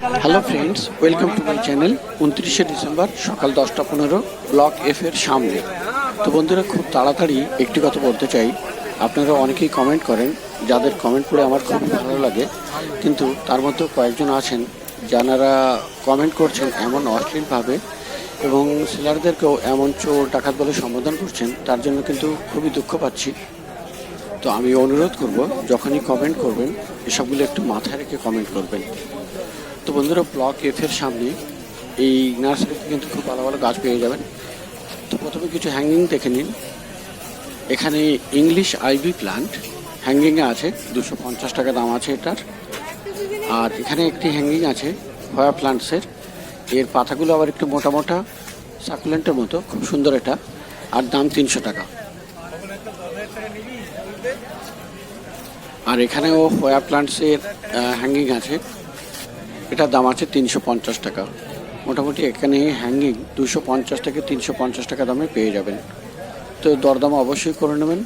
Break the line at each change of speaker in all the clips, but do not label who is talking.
Hello friends, welcome to my channel. 29শে December সকাল 10:15 block F এর সামনে। তো বন্ধুরা, খুব তাড়াতাড়ি একটি কথা বলতে চাই। আপনারা অনেকেই কমেন্ট করেন, যাদের কমেন্ট পড়ে আমার খুব ভালো লাগে, কিন্তু তার মধ্যেও কয়েকজন আছেন যারা কমেন্ট করছেন এমন অশ্লীলভাবে এবং সেলারদেরকেও এমন চোর ডাকাত বলে সম্বোধন করছেন, তার জন্য কিন্তু খুবই দুঃখ পাচ্ছি। তো আমি অনুরোধ করব, যখনই কমেন্ট করবেন এসবগুলো একটু মাথায় রেখে কমেন্ট করবেন। তো বন্ধুরা, ব্লক এফ এর সামনে এই নার্সারিতে কিন্তু খুব ভালো ভালো গাছ পেয়ে যাবেন। তো প্রথমে কিছু হ্যাঙ্গিং দেখে নিন। এখানে ইংলিশ আইভি প্লান্ট হ্যাঙ্গিংয়ে আছে, 250 টাকা দাম আছে এটার। আর এখানে একটি হ্যাঙ্গিং আছে হয়া প্লান্টসের, এর পাতাগুলো আবার একটু মোটা মোটা সাকুলেন্টের মতো, খুব সুন্দর এটা, আর দাম 300 টাকা। আর এখানেও হয়া প্লান্টসের হ্যাঙ্গিং আছে, এটার দাম আছে 350 টাকা। মোটামুটি এখানে হ্যাঙ্গিং 250 থেকে 350 টাকা দামে পেয়ে যাবেন। তো দরদাম অবশ্যই করে নেবেন।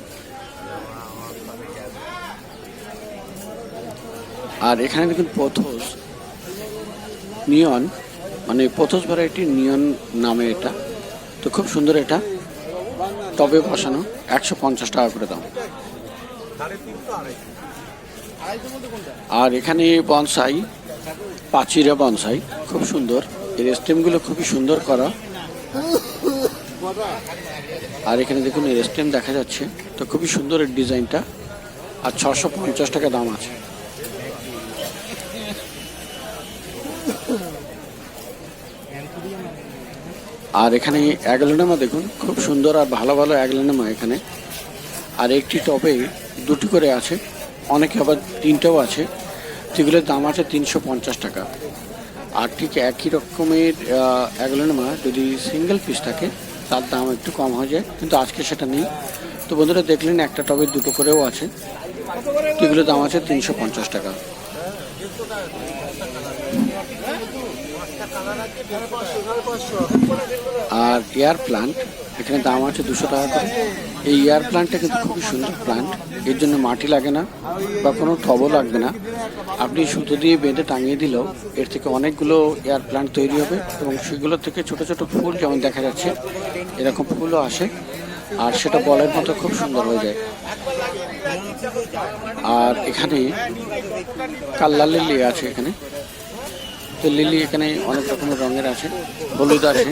আর এখানে দেখুন পথোস নিয়ন, মানে পথোস ভ্যারাইটি নিয়ন নামে এটা। তো খুব সুন্দর, এটা টবে বসানো, 150 টাকা করে দাম। আর এখানে বনসাই, পাচিরা বনসাই, খুব সুন্দর, এর স্টেমগুলো খুবই সুন্দর করা। আর এখানে দেখুন এর স্টেম দেখা যাচ্ছে, তো খুবই সুন্দর এর ডিজাইনটা। আর 650 টাকা দাম আছে। আর এখানে অ্যাগলোনেমা দেখুন, খুব সুন্দর আর ভালো ভালো অ্যাগলোনেমা এখানে। আর একটি টবে দুটি করে আছে, অনেকে আবার তিনটেও আছে, যেগুলোর দাম আছে 350 টাকা। আর ঠিক একই রকমের অ্যাগলোনেমা যদি সিঙ্গেল পিস থাকে তার দাম একটু কম হয়ে যায়, কিন্তু আজকে সেটা নেই। তো বন্ধুরা, দেখলেন একটা টবে দুটো করেও আছে, যেগুলোর দাম আছে 350 টাকা। আর এয়ার প্লান্ট এখানে দাম আছে 200 টাকা করে। এই এয়ার প্লান্টটা কিন্তু খুবই সুন্দর প্লান্ট, এর জন্য মাটি লাগে না বা কোনো টবও লাগবে না। আপনি সুতো দিয়ে বেঁধে টাঙিয়ে দিলেও এর থেকে অনেকগুলো এয়ার প্লান্ট তৈরি হবে, এবং সেগুলো থেকে ছোট ছোট ফুল যেমন দেখা যাচ্ছে এরকম ফুলও আসে, আর সেটা বলের মতো খুব সুন্দর হয়ে যায়। আর এখানে কাল্লা লিলি আছে এখানে। তো লিলি এখানে অনেক রকমের রঙের আছে, হলুদ আছে,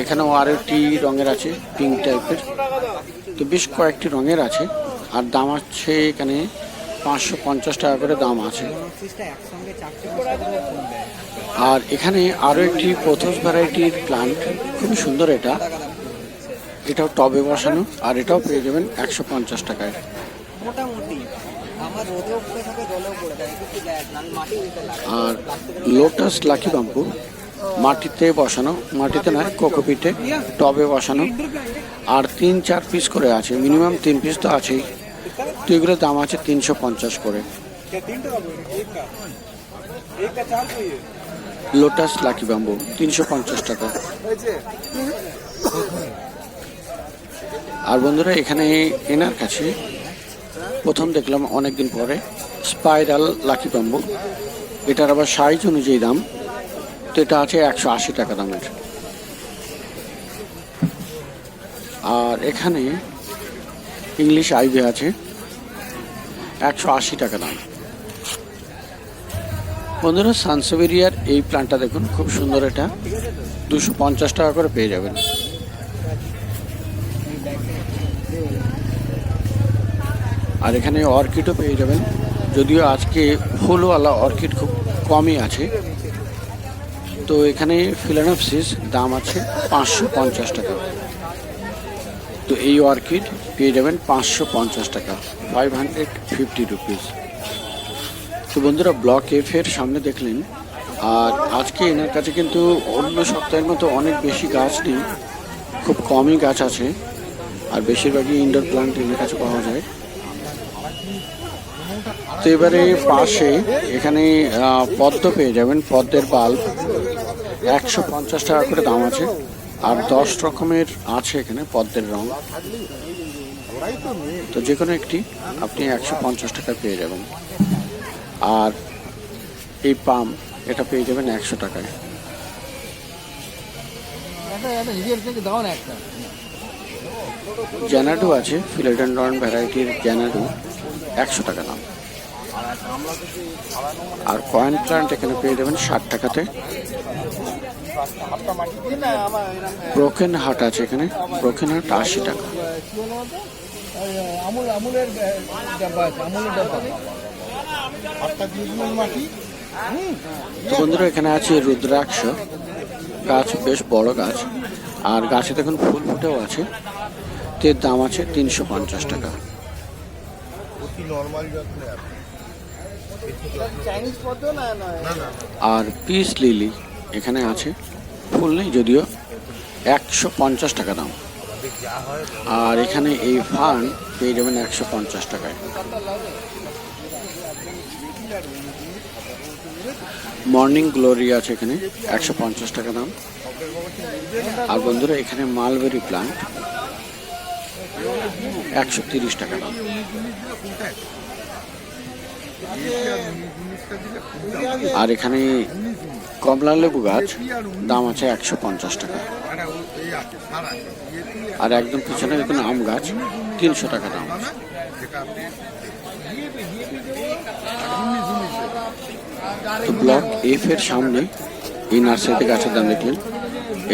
এখানেও আরও একটি রঙের আছে পিঙ্ক টাইপের। তো বেশ কয়েকটি রঙের আছে, আর দাম আছে এখানে 550 টাকা করে দাম আছে। আর এখানে আরও একটি পথোস ভ্যারাইটির প্লান্ট, খুবই সুন্দর, এটাও টবে বসানো, আর এটাও পেয়ে যাবেন 150 টাকায়। আর লোটাস লাকি বাম্বু মাটিতে বসানো, মাটিতে নয় কোকোপিটে, টবে বসানো, আর 3-4 পিস করে আছে, মিনিমাম 3 পিস তো আছেই। তো এগুলোর দাম আছে 350 করে। লোটাস লাকি বাম্বু 350 টাকা। আর বন্ধুরা, এখানে এনার কাছে প্রথম দেখলাম অনেকদিন পরে স্পাইরাল লাকি বাম্বু, এটার আবার সাইজ অনুযায়ী দাম। তো এটা আছে 180 টাকা দামের। আর এখানে ইংলিশ আইভি আছে, 180 টাকা দাম। বন্ধুরা, সানসেভেরিয়ার এই প্ল্যান্টটা দেখুন, খুব সুন্দর, এটা 250 টাকা করে পেয়ে যাবেন। আর এখানে অর্কিডও পেয়ে যাবেন, যদিও আজকে ফুলওয়ালা অর্কিড খুব কমই আছে। তো এখানে ফিলানোপসিস দাম আছে 550 টাকা। তো এই অর্কিড পেয়ে যাবেন 550 টাকা, 550 রুপিস। তো বন্ধুরা, ব্লক এফ এর সামনে দেখলেন। আর আজকে এনার কাছে কিন্তু অন্য সপ্তাহের মতো অনেক বেশি গাছ নেই, খুব কমই গাছ আছে, আর বেশিরভাগই ইনডোর প্লান্ট এনার কাছে পাওয়া যায়। তো এবারে পাশে এখানে পদ্ম পেয়ে যাবেন, পদ্মের বাল্ব 150 টাকা করে দাম আছে। আর 10 রকমের আছে এখানে পদ্মের রং। তো যে কোনো একটি আপনি 150 টাকা পেয়ে যাবেন। আর এই পাম এটা পেয়ে যাবেন 100 টাকায়। জ্যানাডু আছে, ফিলোডেন্ড্রন ভ্যারাইটির জ্যানাডু 100 টাকা দাম। আর কয়েন প্লান্ট এখানে পেয়ে যাবেন 60 টাকাতে। ব্রোকেন হার্ট আছে এখানে, ব্রোকেন হার্ট 80 টাকা। তো বন্ধুরা এখানে আছে রুদ্রাক্ষ গাছ, বেশ বড় গাছ, আর গাছে দেখুন ফুল ফুটেও আছে। এর দাম আছে 350 টাকা। আর পিস লিলি এখানে আছে, ফুল নেই যদিও, 150 টাকা দাম। আর এখানে এই ফার্ন পেয়ে যাবেন 150 টাকায়। মর্নিং গ্লোরি আছে এখানে 150 টাকা দাম। আর বন্ধুরা এখানে মালবেরি প্লান্ট 130 টাকা দাম। আর এখানে কমলা লেবু গাছ দাম আছে 150 টাকা। আর একদম পিছনে দেখুন আম গাছ 300 টাকা দাম। তো ব্লক এফ এর সামনে এই নার্সারিতে গাছের দাম দেখলেন।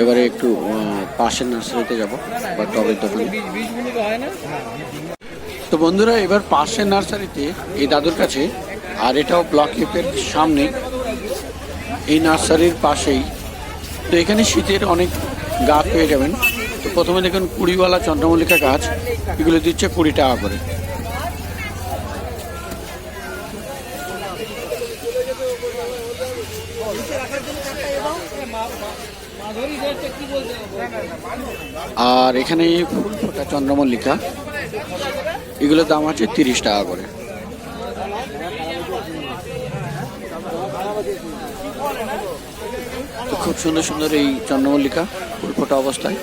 এবারে একটু পাশের নার্সারিতে যাব বা টবের দোকানে। তো বন্ধুরা এবার পাশের নার্সারিতে এই দাদুর কাছে, আর এটাও ব্লক এফ এর সামনে এই নার্সারির পাশেই। তো এখানে শীতের অনেক গাছ পেয়ে যাবেন। তো প্রথমে দেখুন কুড়িওয়ালা চন্দ্রমল্লিকা গাছ, এগুলো দিচ্ছে 20 টাকা করে। আর এখানে ফুল ফোটা চন্দ্রমল্লিকা, এগুলোর দাম আছে 30 টাকা করে। খুব সুন্দর সুন্দর এই চন্দ্রমল্লিকা ফুল ফোটা অবস্থায়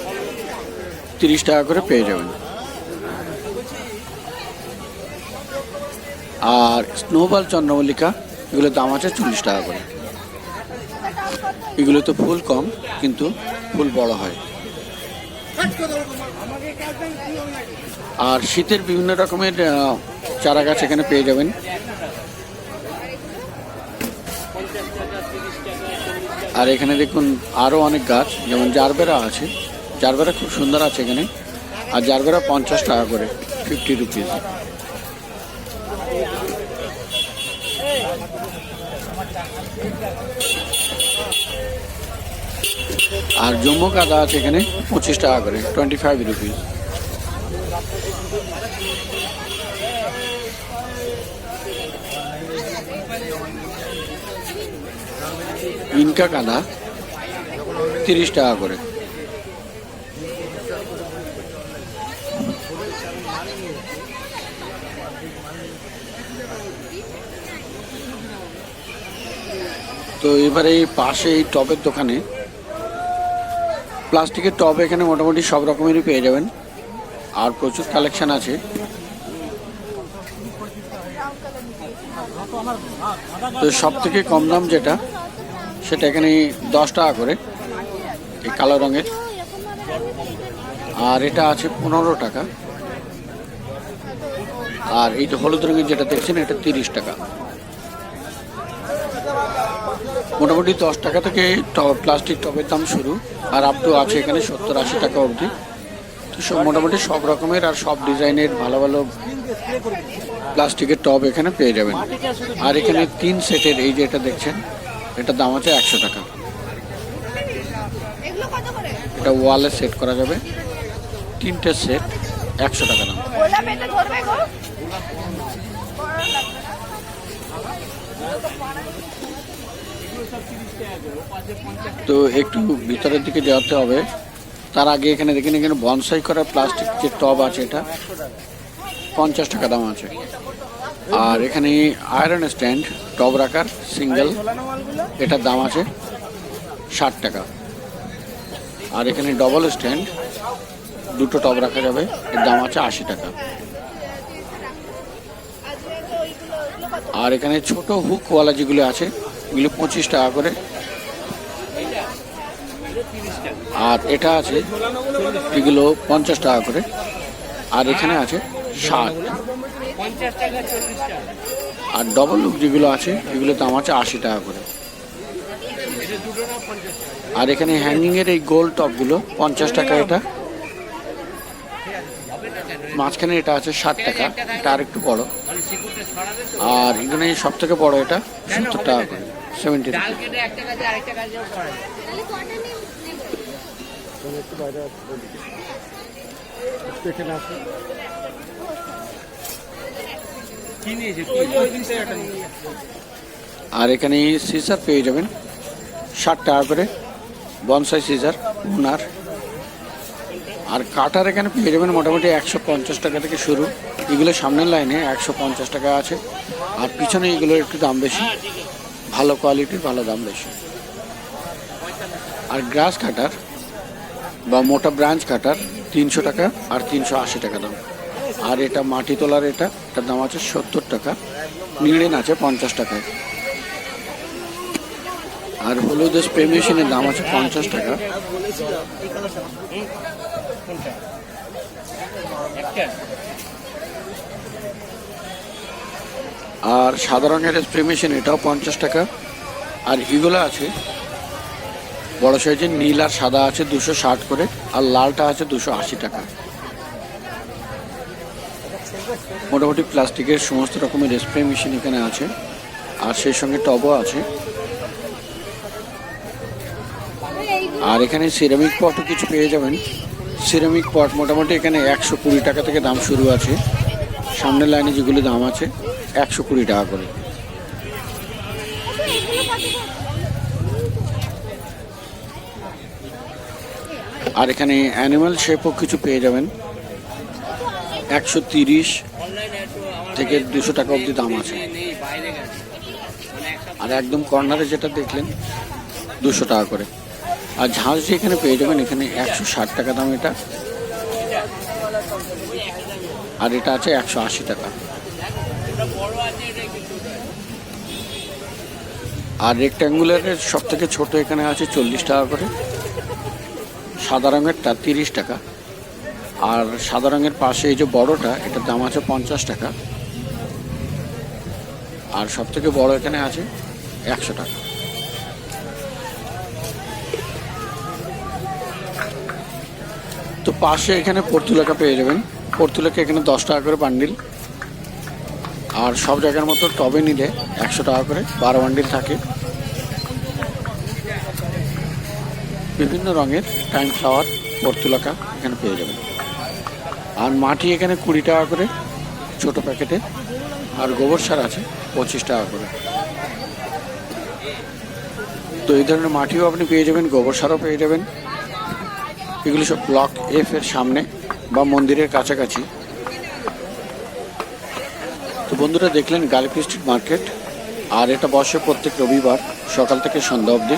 30 টাকা করে পেয়ে যাবেন। আর স্নোবল চন্দ্রমল্লিকা এগুলোর দাম আছে 40 টাকা করে। এগুলো তো ফুল কম কিন্তু ফুল বড় হয়। আর শীতের বিভিন্ন রকমের চারা গাছ এখানে পেয়ে যাবেন। আর এখানে দেখুন আরো অনেক গাছ, যেমন জারবেরা আছে, জারবেরা খুব সুন্দর আছে এখানে। আর জারবেরা 50 টাকা করে, 50 রুপিস। আর জম্মু কাদা আছে এখানে 25 টাকা করে, 25 রুপিস। ইনকা কাদা 30 টাকা করে। তো এবারে এই পাশে এই টবের দোকানে প্লাস্টিকের টব এখানে মোটামুটি সব রকমেরই পেয়ে যাবেন। আর প্রচুর কালেকশন আছে। তো সব থেকে কম দাম যেটা, সেটা এখানে 10 টাকা করে, এই কালো রঙের। আর এটা আছে 15 টাকা। আর এই যে হলুদ রঙের যেটা দেখছেন এটা 30 টাকা। মোটামুটি 10 টাকা থেকে প্লাস্টিক টবের দাম শুরু, আর আপ টু আছে এখানে 70-80 টাকা অবধি। তো সব মোটামুটি সব রকমের আর সব ডিজাইনের ভালো ভালো প্লাস্টিকের টব এখানে পেয়ে যাবেন। আর এখানে 3 সেটের এই যে এটা দেখছেন, এটার দাম আছে 100 টাকা। এটা ওয়ালে সেট করা যাবে, 3টে সেট 100 টাকা দাম। তো একটু ভিতরের দিকে যেতে হবে, তার আগে এখানে দেখেন, এখানে বনসাই করা প্লাস্টিক যে টব আছে এটা 50 টাকা দাম আছে। আর এখানে আয়রন স্ট্যান্ড টব রাখার সিঙ্গেল, এটার দাম আছে 60 টাকা। আর এখানে ডবল স্ট্যান্ড 2টো টব রাখা যাবে, এর দাম আছে 80 টাকা। আর এখানে ছোট হুকওয়ালা যেগুলো আছে এগুলো 25 টাকা করে। আর এটা আছে এগুলো 50 টাকা করে। আর এখানে আছে 60। আর ডবল হুক যেগুলো আছে এগুলোর দাম আছে 80 টাকা করে। আর এখানে হ্যাঙ্গিংয়ের এই গোল টপগুলো 50 টাকা এটা। মাঝখানে এটা আছে 60 টাকা, এটা আর একটু বড়। আর এখানে সব থেকে বড় এটা 70 টাকা করে, 70 টাকা। আর এখানে সিজার পেয়ে যাবেন 60 টাকা করে, বনসাই সিজার ওনার। আর কাটার এখানে পেয়ে যাবেন মোটামুটি 150 টাকা থেকে শুরু। এগুলো সামনের লাইনে 150 টাকা আছে, আর পিছনে এগুলোর একটু দাম বেশি, ভালো কোয়ালিটির, ভালো দাম বেশি। আর গ্রাস কাটার বা মোটা ব্রাঞ্চ কাটার 300 টাকা আর 380 টাকা দাম। আর এটা মাটি তোলার এটার দাম আছে 70 টাকা, নিড়েন আছে 50 টাকায়। আর হলুদ স্প্রে মেশিনের দাম আছে 50 টাকা। আর সাদা রঙের স্প্রে মেশিন এটাও 50 টাকা। আর এগুলো আছে বড় সাইজের নীল আর সাদা আছে 260 করে, আর লালটা আছে 280 টাকা। মোটামুটি প্লাস্টিকের সমস্ত রকমের স্প্রে মেশিন এখানে আছে, আর সেই সঙ্গে টবও আছে। আর এখানে সিরামিক পটও কিছু পেয়ে যাবেন। সিরামিক পট মোটামুটি এখানে 120 টাকা থেকে দাম শুরু আছে। সামনের লাইনে যেগুলি দাম আছে 120 টাকা করে। আর এখানে অ্যানিমাল শেপও কিছু পেয়ে যাবেন, 130 থেকে 200 টাকা অবধি দাম আছে। আর একদম কর্নারে যেটা দেখলেন 200 টাকা করে। আর ঝাঁস যে এখানে পেয়ে যাবেন এখানে 160 টাকা দাম এটা। আর এটা আছে 180 টাকা। আর রেক্ট্যাঙ্গুলারের সব থেকে ছোট এখানে আছে 40 টাকা করে। সাদা রঙেরটা 30 টাকা। আর সাদা রঙের পাশে এই যে বড়টা, এটার দাম আছে 50 টাকা। আর সব থেকে বড় এখানে আছে 100 টাকা। তো পাশে এখানে পর্তুলাকা পেয়ে যাবেন। পর্তুলাকা এখানে 10 টাকা করে বান্ডিল। আর সব জায়গার মতো টবে নিলে 100 টাকা করে 12 বান্ডিল থাকে। বিভিন্ন রঙের টাইম ফ্লাওয়ার পর্তুলাকা এখানে পেয়ে যাবেন। আর মাটি এখানে 20 টাকা করে ছোট প্যাকেটে। আর গোবর সার আছে 25 টাকা করে। তো এই ধরনের মাটিও আপনি পেয়ে যাবেন, গোবর সারও পেয়ে যাবেন। এগুলি সব ব্লক এফ এর সামনে বা মন্দিরের কাছাকাছি। তো বন্ধুরা দেখলেন গালিফি স্ট্রিট মার্কেট। আর এটা বসে প্রত্যেক রবিবার সকাল থেকে সন্ধ্যা অবধি।